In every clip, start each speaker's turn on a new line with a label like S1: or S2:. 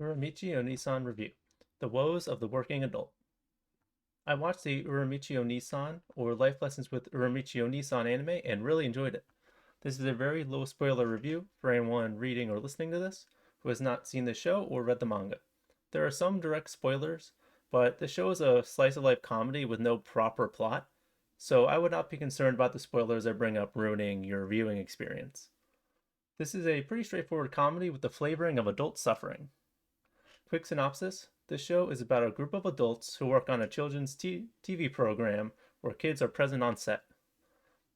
S1: Uramichi Onii-San review: The Woes of the Working Adult. I watched the Uramichi Onii-San or Life Lessons with Uramichi Onii-San anime and really enjoyed it. This is a very low spoiler review for anyone reading or listening to this who has not seen the show or read the manga. There are some direct spoilers, but the show is a slice of life comedy with no proper plot, so I would not be concerned about the spoilers that bring up ruining your viewing experience. This is a pretty straightforward comedy with the flavoring of adult suffering. Quick synopsis: this show is about a group of adults who work on a children's TV program where kids are present on set.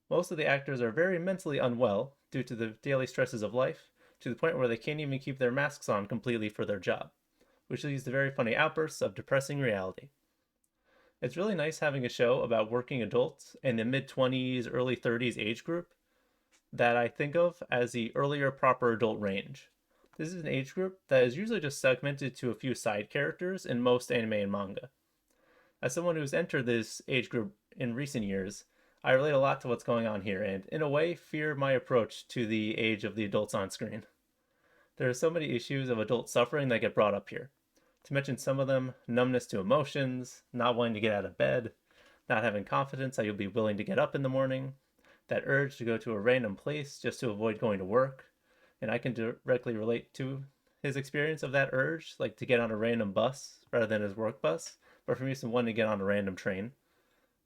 S1: Most of the actors are very mentally unwell due to the daily stresses of life, to the point where they can't even keep their masks on completely for their job, which leads to very funny outbursts of depressing reality. It's really nice having a show about working adults in the mid 20s, early 30s age group that I think of as the earlier proper adult range. This is an age group that is usually just segmented to a few side characters in most anime and manga. As someone who's entered this age group in recent years, I relate a lot to what's going on here and, in a way, fear my approach to the age of the adults on screen. There are so many issues of adult suffering that get brought up here. To mention some of them: numbness to emotions, not wanting to get out of bed, not having confidence that you'll be willing to get up in the morning, that urge to go to a random place just to avoid going to work. And I can directly relate to his experience of that urge, like to get on a random bus rather than his work bus, but for me, someone to get on a random train.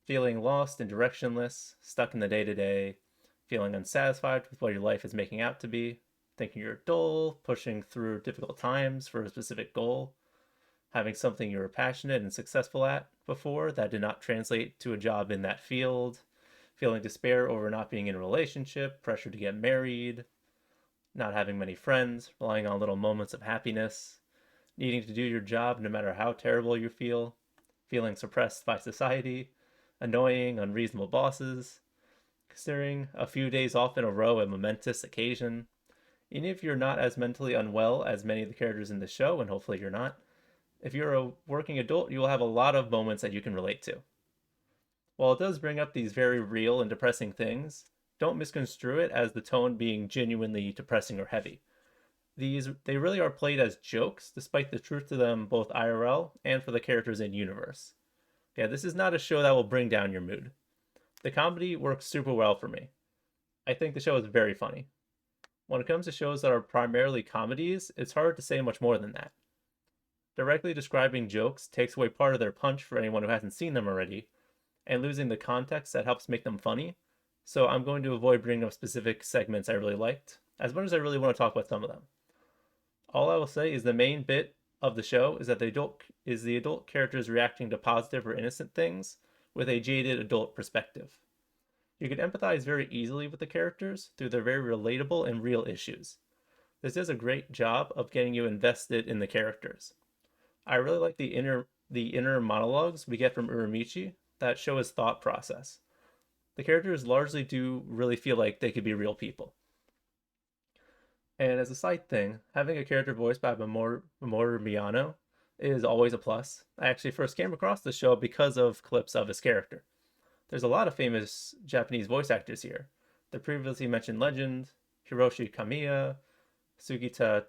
S1: Feeling lost and directionless, stuck in the day to day, feeling unsatisfied with what your life is making out to be, thinking you're dull, pushing through difficult times for a specific goal, having something you were passionate and successful at before that did not translate to a job in that field, feeling despair over not being in a relationship, pressure to get married, not having many friends, relying on little moments of happiness, needing to do your job no matter how terrible you feel, feeling suppressed by society, annoying, unreasonable bosses, considering a few days off in a row a momentous occasion. Even if you're not as mentally unwell as many of the characters in the show, and hopefully you're not, if you're a working adult, you will have a lot of moments that you can relate to. While it does bring up these very real and depressing things, don't misconstrue it as the tone being genuinely depressing or heavy. They really are played as jokes, despite the truth to them both IRL and for the characters in universe. Yeah, this is not a show that will bring down your mood. The comedy works super well for me. I think the show is very funny. When it comes to shows that are primarily comedies, it's hard to say much more than that. Directly describing jokes takes away part of their punch for anyone who hasn't seen them already, and losing the context that helps make them funny, so I'm going to avoid bringing up specific segments I really liked, as much as I really want to talk about some of them. All I will say is the main bit of the show is that the adult characters reacting to positive or innocent things with a jaded adult perspective. You can empathize very easily with the characters through their very relatable and real issues. This does a great job of getting you invested in the characters. I really like the inner monologues we get from Uramichi that show his thought process. The characters largely do really feel like they could be real people. And as a side thing, having a character voiced by Mamoru Miyano is always a plus. I actually first came across the show because of clips of his character. There's a lot of famous Japanese voice actors here. The previously mentioned legend, Hiroshi Kamiya, Sugita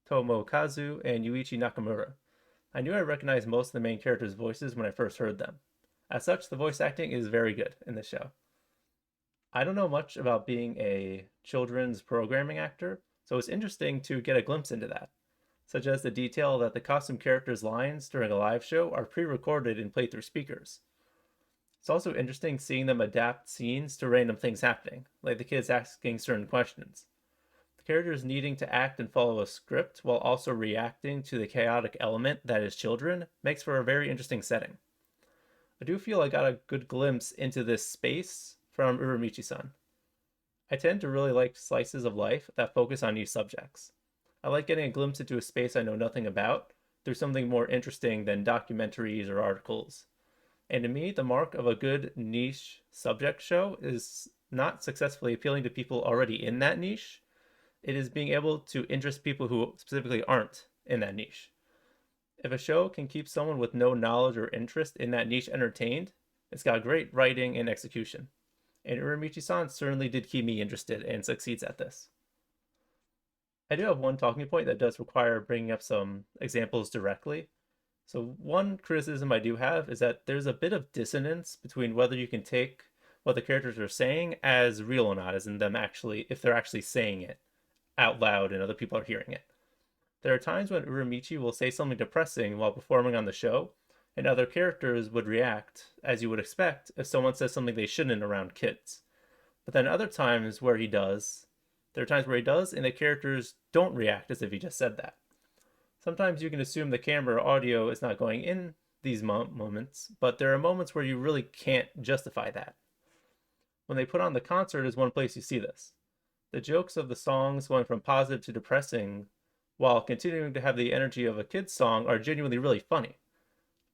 S1: Tomokazu, and Yuichi Nakamura. I knew I recognized most of the main characters' voices when I first heard them. As such, the voice acting is very good in this show. I don't know much about being a children's programming actor, so it's interesting to get a glimpse into that, such as the detail that the costume characters' lines during a live show are pre recorded and played through speakers. It's also interesting seeing them adapt scenes to random things happening, like the kids asking certain questions. The characters needing to act and follow a script while also reacting to the chaotic element that is children makes for a very interesting setting. I do feel I got a good glimpse into this space from Uramichi-san. I tend to really like slices of life that focus on new subjects. I like getting a glimpse into a space I know nothing about through something more interesting than documentaries or articles. And to me, the mark of a good niche subject show is not successfully appealing to people already in that niche. It is being able to interest people who specifically aren't in that niche. If a show can keep someone with no knowledge or interest in that niche entertained, it's got great writing and execution. And Uramichi-san certainly did keep me interested and succeeds at this. I do have one talking point that does require bringing up some examples directly. So, one criticism I do have is that there's a bit of dissonance between whether you can take what the characters are saying as real or not, as in them actually, if they're actually saying it out loud and other people are hearing it. There are times when Uramichi will say something depressing while performing on the show, and other characters would react, as you would expect, if someone says something they shouldn't around kids. But then other times where he does, there are times where he does, and the characters don't react as if he just said that. Sometimes you can assume the camera or audio is not going in these moments, but there are moments where you really can't justify that. When they put on the concert is one place you see this. The jokes of the songs going from positive to depressing while continuing to have the energy of a kid's song are genuinely really funny.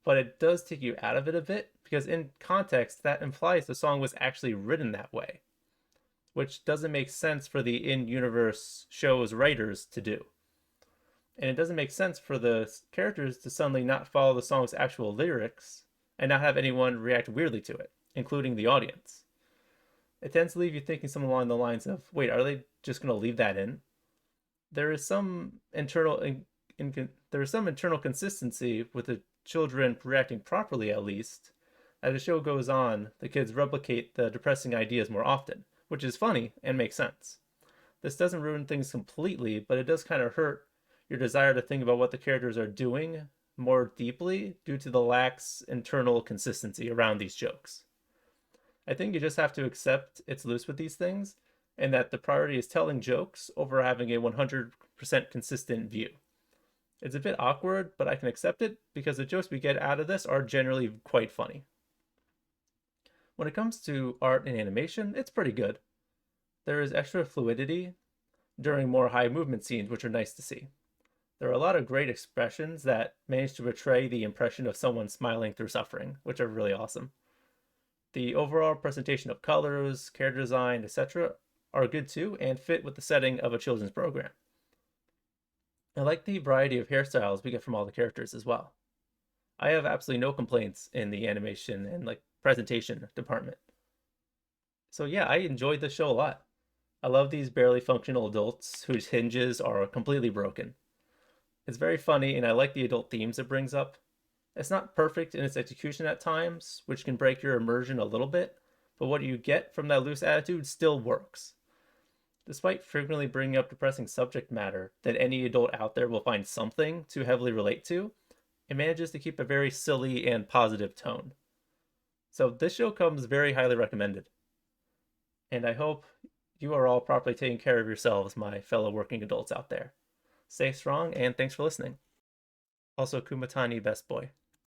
S1: But it does take you out of it a bit because in context that implies the song was actually written that way, which doesn't make sense for the in-universe show's writers to do. And it doesn't make sense for the characters to suddenly not follow the song's actual lyrics and not have anyone react weirdly to it, including the audience. It tends to leave you thinking something along the lines of, wait, are they just going to leave that in? There is some there is some internal consistency with the children reacting properly, at least. As the show goes on, the kids replicate the depressing ideas more often, which is funny and makes sense. This doesn't ruin things completely, but it does kind of hurt your desire to think about what the characters are doing more deeply due to the lax internal consistency around these jokes. I think you just have to accept it's loose with these things and that the priority is telling jokes over having a 100% consistent view. It's a bit awkward, but I can accept it because the jokes we get out of this are generally quite funny. When it comes to art and animation, it's pretty good. There is extra fluidity during more high movement scenes, which are nice to see. There are a lot of great expressions that manage to portray the impression of someone smiling through suffering, which are really awesome. The overall presentation of colors, character design, etc. are good too and fit with the setting of a children's program. I like the variety of hairstyles we get from all the characters as well. I have absolutely no complaints in the animation and presentation department. So yeah, I enjoyed the show a lot. I love these barely functional adults whose hinges are completely broken. It's very funny and I like the adult themes it brings up. It's not perfect in its execution at times, which can break your immersion a little bit, but what you get from that loose attitude still works. Despite frequently bringing up depressing subject matter that any adult out there will find something to heavily relate to, it manages to keep a very silly and positive tone. So this show comes very highly recommended. And I hope you are all properly taking care of yourselves, my fellow working adults out there. Stay strong, and thanks for listening. Also, Kumatani, best boy.